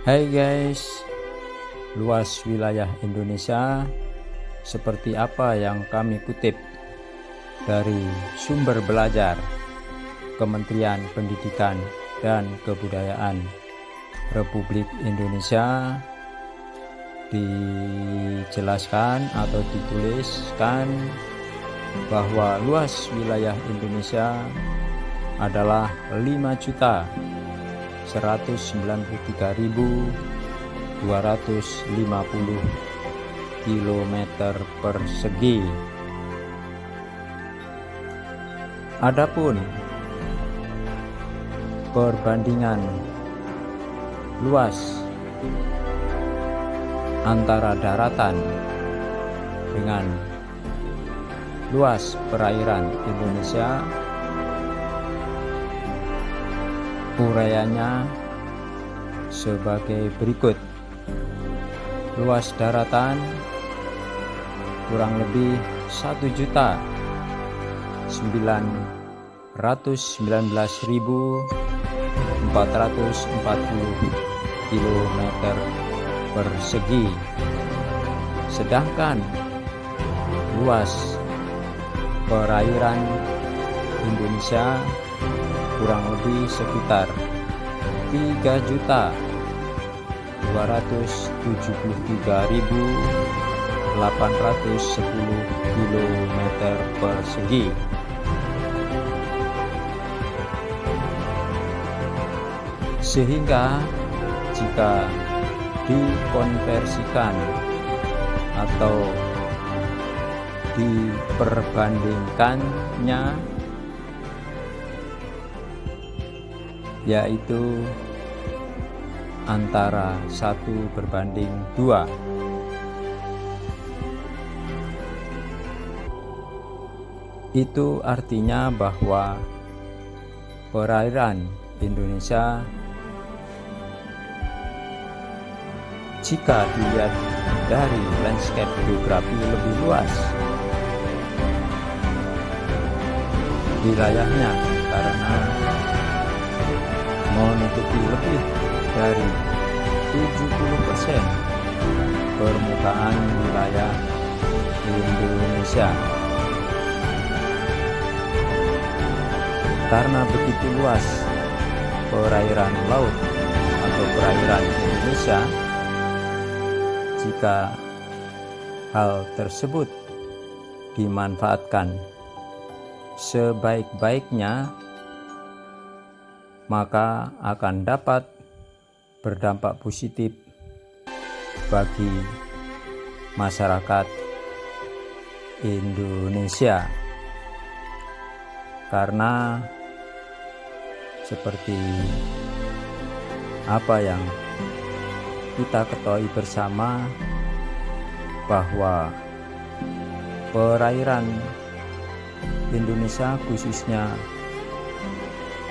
Hai guys, luas wilayah Indonesia seperti apa yang kami kutip dari sumber belajar Kementerian Pendidikan dan Kebudayaan Republik Indonesia. Dijelaskan atau dituliskan bahwa luas wilayah Indonesia adalah 5.193.250 km persegi. Adapun perbandingan luas antara daratan dengan luas perairan Indonesia, uraiannya sebagai berikut. Luas daratan kurang lebih 1.919.440 km persegi, sedangkan luas perairan Indonesia kurang lebih sekitar 3.273.810 km persegi. Sehingga jika dikonversikan atau diperbandingkannya, yaitu antara 1:2. Itu artinya bahwa perairan Indonesia jika dilihat dari landscape geografi lebih luas wilayahnya, karena menutupi lebih dari 70% permukaan wilayah Indonesia. Karena begitu luas perairan laut atau perairan Indonesia, jika hal tersebut dimanfaatkan sebaik-baiknya, maka akan dapat berdampak positif bagi masyarakat Indonesia. Karena seperti apa yang kita ketahui bersama, bahwa perairan Indonesia, khususnya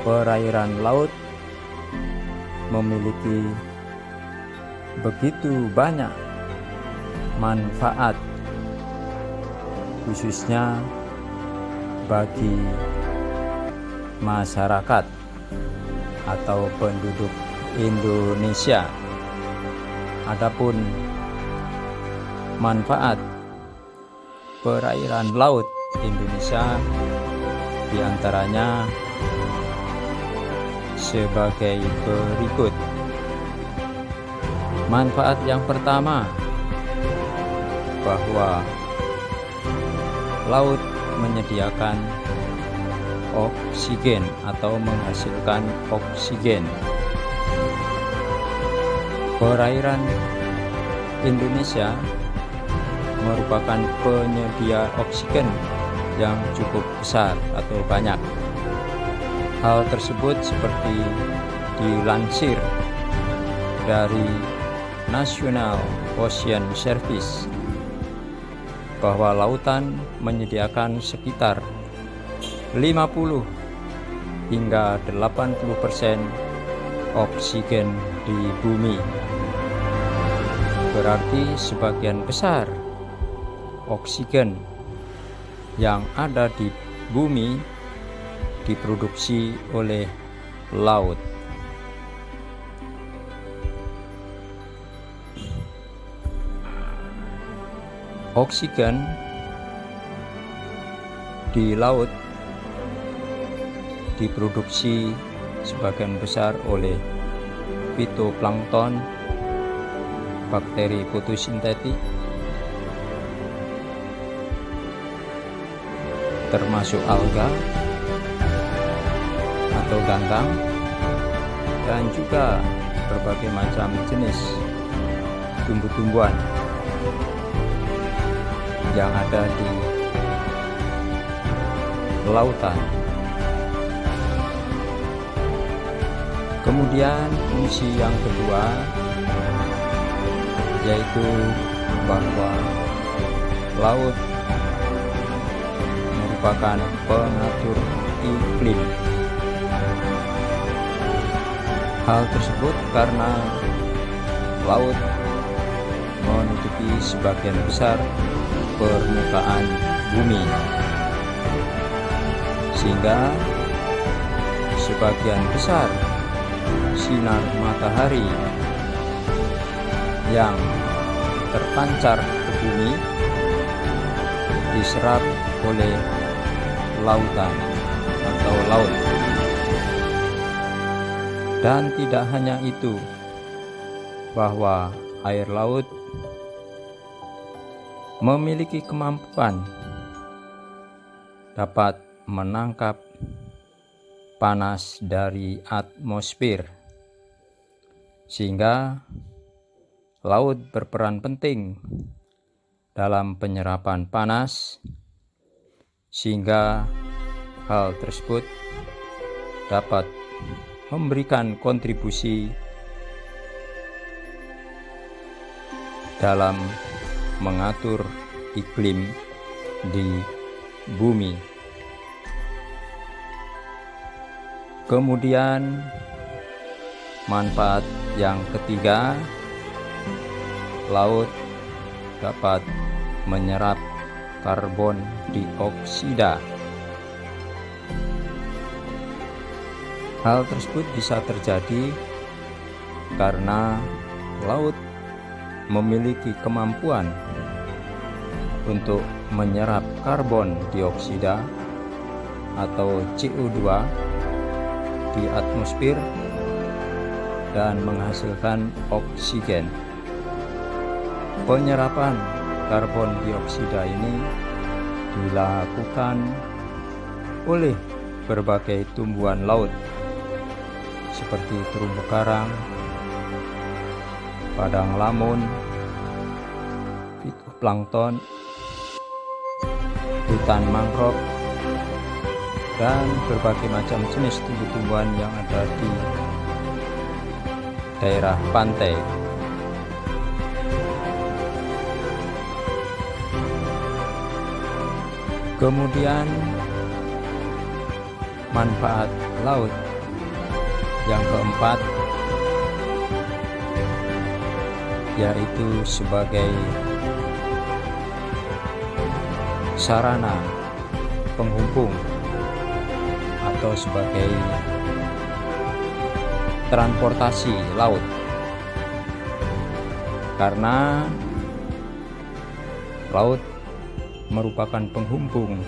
perairan laut, memiliki begitu banyak manfaat, khususnya bagi masyarakat atau penduduk Indonesia. Adapun manfaat perairan laut Indonesia diantaranya sebagai berikut. Manfaat yang pertama, bahwa laut menyediakan oksigen atau menghasilkan oksigen. Perairan Indonesia merupakan penyedia oksigen yang cukup besar atau banyak. Hal tersebut seperti dilansir dari National Ocean Service bahwa lautan menyediakan sekitar 50 hingga 80% oksigen di bumi. Berarti sebagian besar oksigen yang ada di bumi diproduksi oleh laut. Oksigen di laut diproduksi sebagian besar oleh fitoplankton, bakteri fotosintetik, termasuk alga atau ganggang, dan juga berbagai macam jenis tumbuh-tumbuhan yang ada di lautan. Kemudian fungsi yang kedua yaitu bahwa laut merupakan pengatur iklim. Hal tersebut karena laut menutupi sebagian besar permukaan bumi, sehingga sebagian besar sinar matahari yang terpancar ke bumi diserap oleh lautan atau laut. Dan tidak hanya itu, bahwa air laut memiliki kemampuan dapat menangkap panas dari atmosfer, sehingga laut berperan penting dalam penyerapan panas, sehingga hal tersebut dapat memberikan kontribusi dalam mengatur iklim di bumi. Kemudian manfaat yang ketiga, laut dapat menyerap karbon dioksida. Hal tersebut bisa terjadi karena laut memiliki kemampuan untuk menyerap karbon dioksida atau CO2 di atmosfer dan menghasilkan oksigen. Penyerapan karbon dioksida ini dilakukan oleh berbagai tumbuhan laut seperti terumbu karang, padang lamun, fitoplankton, hutan mangrove, dan berbagai macam jenis tumbuh-tumbuhan yang ada di daerah pantai. Kemudian manfaat laut yang keempat yaitu sebagai sarana penghubung atau sebagai transportasi laut, karena laut merupakan penghubung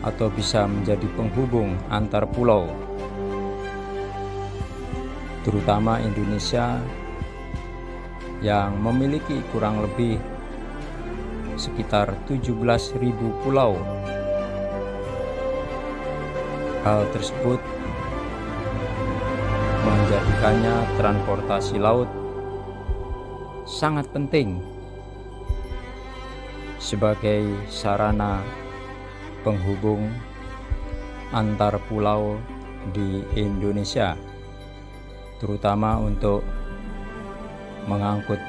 atau bisa menjadi penghubung antar pulau, terutama Indonesia yang memiliki kurang lebih sekitar 17.000 pulau. Hal tersebut menjadikannya transportasi laut sangat penting sebagai sarana penghubung antar pulau di Indonesia, terutama untuk mengangkut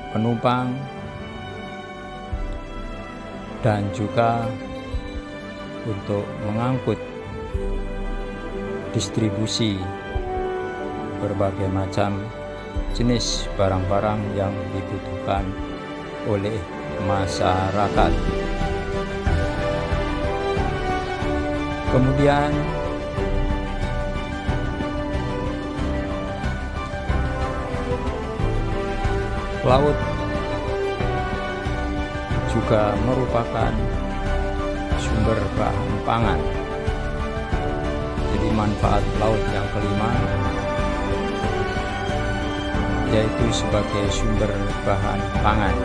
penumpang dan juga untuk mengangkut distribusi berbagai macam jenis barang-barang yang dibutuhkan oleh masyarakat. Kemudian laut juga merupakan sumber bahan pangan. Jadi manfaat laut yang kelima yaitu sebagai sumber bahan pangan.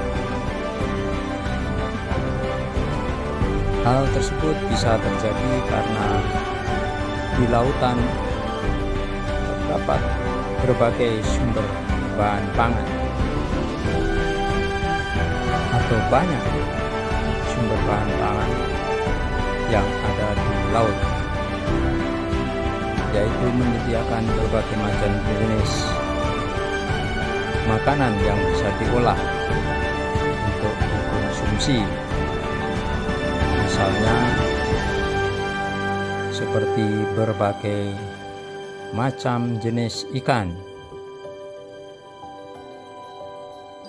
Hal tersebut bisa terjadi karena di lautan terdapat berbagai sumber bahan pangan atau banyak sumber bahan pangan yang ada di laut, yaitu menyediakan berbagai macam jenis makanan yang bisa diolah untuk dikonsumsi. Misalnya seperti berbagai macam jenis ikan,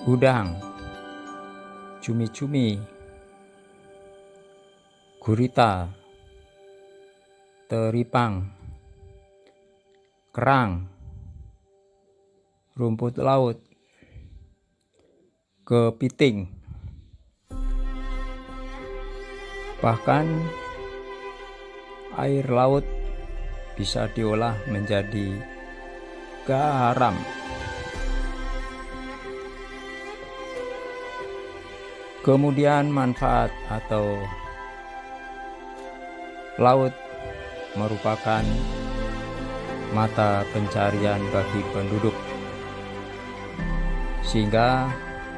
udang, cumi-cumi, gurita, teripang, kerang, rumput laut, kepiting. Bahkan air laut bisa diolah menjadi garam. Kemudian manfaat atau laut merupakan mata pencarian bagi penduduk, sehingga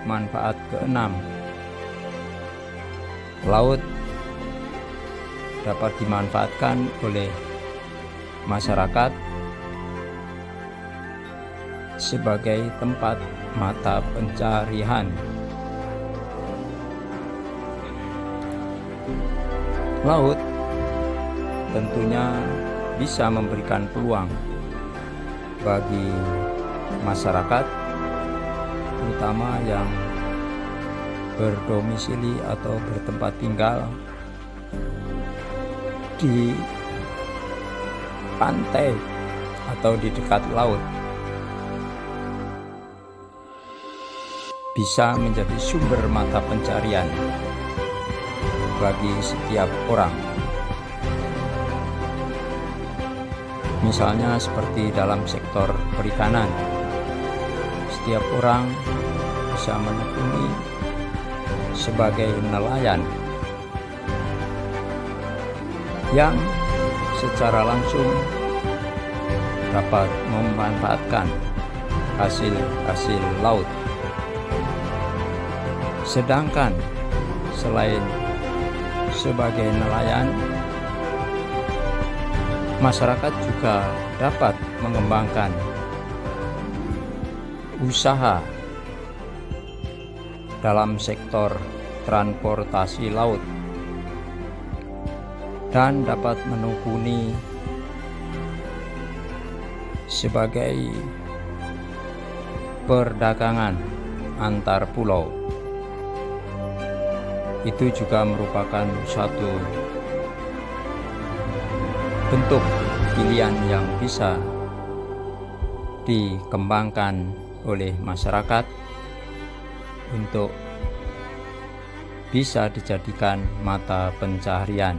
manfaat keenam, laut dapat dimanfaatkan oleh masyarakat sebagai tempat mata pencarian. Laut tentunya bisa memberikan peluang bagi masyarakat, terutama yang berdomisili atau bertempat tinggal di pantai atau di dekat laut, bisa menjadi sumber mata pencarian bagi setiap orang. Misalnya seperti dalam sektor perikanan, setiap orang bisa menekuni sebagai nelayan yang secara langsung dapat memanfaatkan hasil-hasil laut. Sedangkan selain sebagai nelayan, masyarakat juga dapat mengembangkan usaha dalam sektor transportasi laut dan dapat menekuni sebagai perdagangan antar pulau. Itu juga merupakan suatu bentuk pilihan yang bisa dikembangkan oleh masyarakat untuk bisa dijadikan mata pencaharian.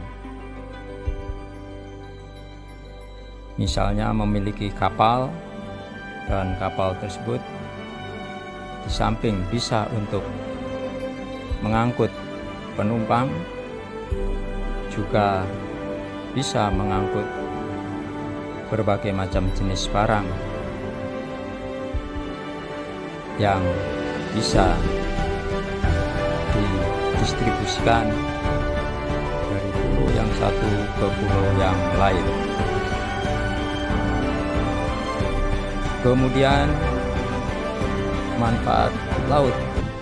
Misalnya memiliki kapal, dan kapal tersebut di samping bisa untuk mengangkut penumpang, juga bisa mengangkut berbagai macam jenis barang yang bisa didistribusikan dari pulau yang satu ke pulau yang lain. Kemudian manfaat laut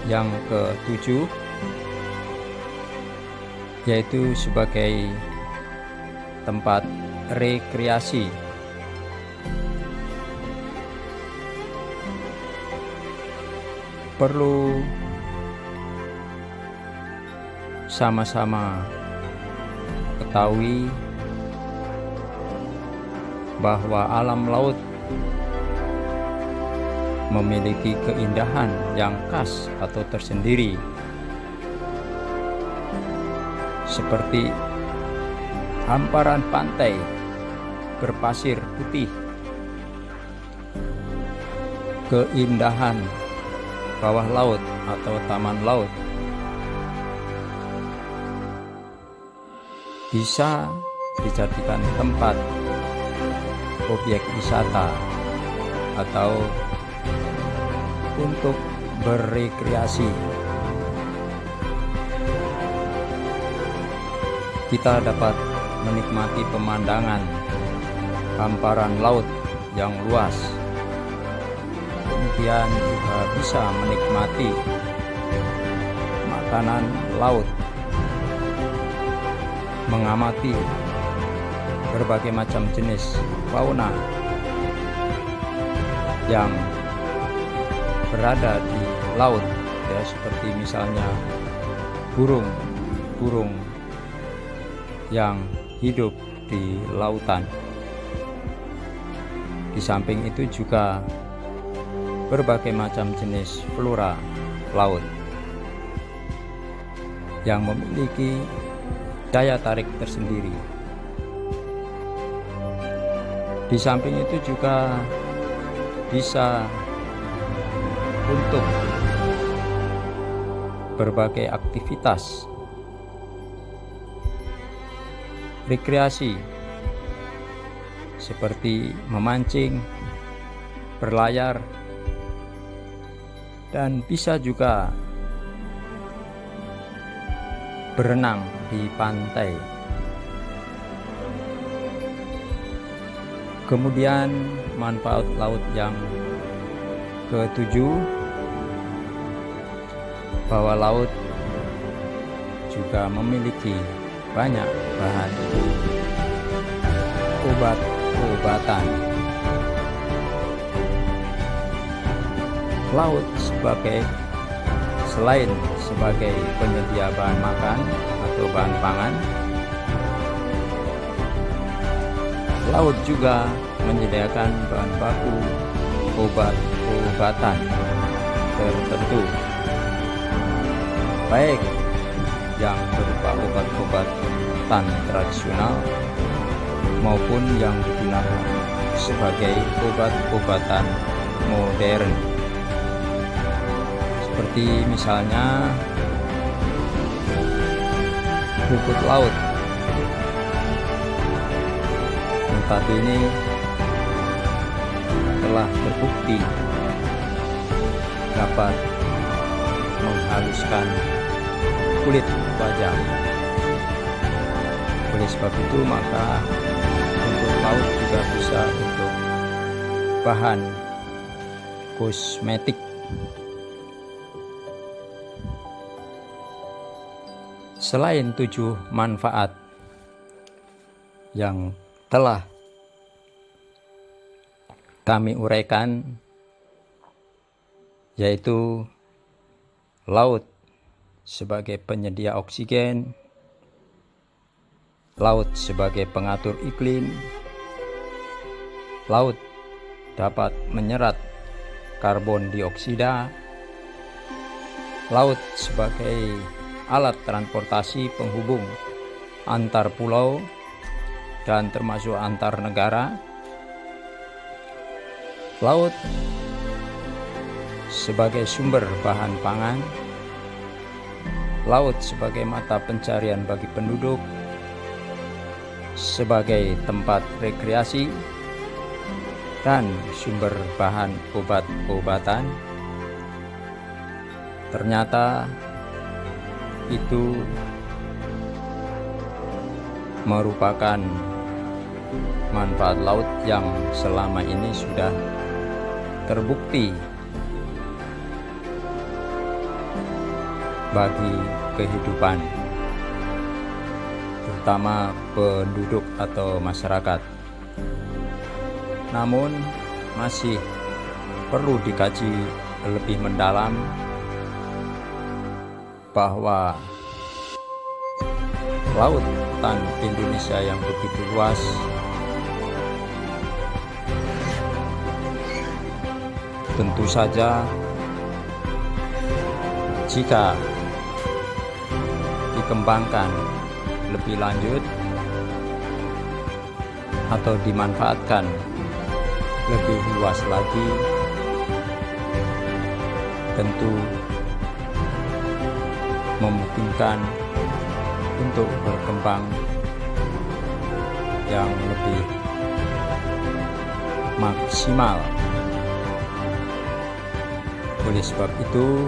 yang ke-7 yaitu sebagai tempat rekreasi. Perlu sama-sama ketahui bahwa alam laut memiliki keindahan yang khas atau tersendiri, seperti hamparan pantai berpasir putih, keindahan bawah laut atau taman laut, bisa dijadikan tempat objek wisata atau untuk berrekreasi. Kita dapat menikmati pemandangan hamparan laut yang luas. Kemudian juga bisa menikmati makanan laut, mengamati berbagai macam jenis fauna yang berada di laut, ya, seperti misalnya burung yang hidup di lautan. Di samping itu juga berbagai macam jenis flora laut yang memiliki daya tarik tersendiri. Di samping itu juga bisa untuk berbagai aktivitas rekreasi seperti memancing, berlayar, dan bisa juga berenang di pantai. Kemudian manfaat laut yang ketujuh, bahwa laut juga memiliki banyak bahan obat-obatan. Laut selain sebagai penyedia bahan makan atau bahan pangan, laut juga menyediakan bahan baku obat-obatan tertentu, baik yang berupa obat-obatan tradisional maupun yang digunakan sebagai obat-obatan modern, seperti misalnya rumput laut. Notabene telah terbukti dapat menghaluskan kulit wajah. Oleh sebab itu, maka rumput laut juga bisa untuk bahan kosmetik. Selain 7 manfaat yang telah kami uraikan, yaitu laut sebagai penyedia oksigen, laut sebagai pengatur iklim, laut dapat menyerap karbon dioksida, laut sebagai alat transportasi penghubung antar pulau dan termasuk antar negara, laut sebagai sumber bahan pangan, laut sebagai mata pencarian bagi penduduk, sebagai tempat rekreasi, dan sumber bahan obat-obatan. Ternyata itu merupakan manfaat laut yang selama ini sudah terbukti bagi kehidupan, terutama penduduk atau masyarakat. Namun masih perlu dikaji lebih mendalam bahwa lautan Indonesia yang begitu luas tentu saja jika dikembangkan lebih lanjut atau dimanfaatkan lebih luas lagi, tentu memungkinkan untuk berkembang yang lebih maksimal. Oleh sebab itu,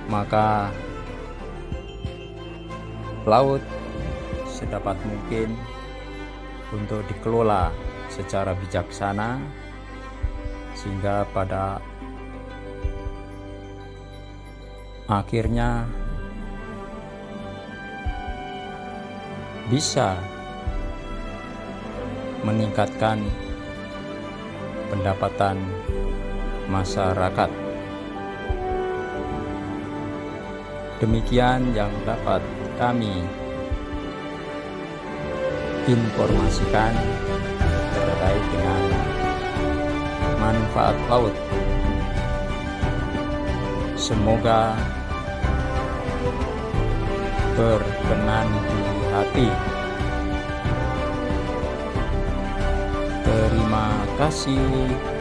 maka laut sedapat mungkin untuk dikelola secara bijaksana, sehingga pada akhirnya bisa meningkatkan pendapatan masyarakat. Demikian yang dapat kami informasikan terkait dengan manfaat laut. Semoga berkenan di hati. Terima kasih.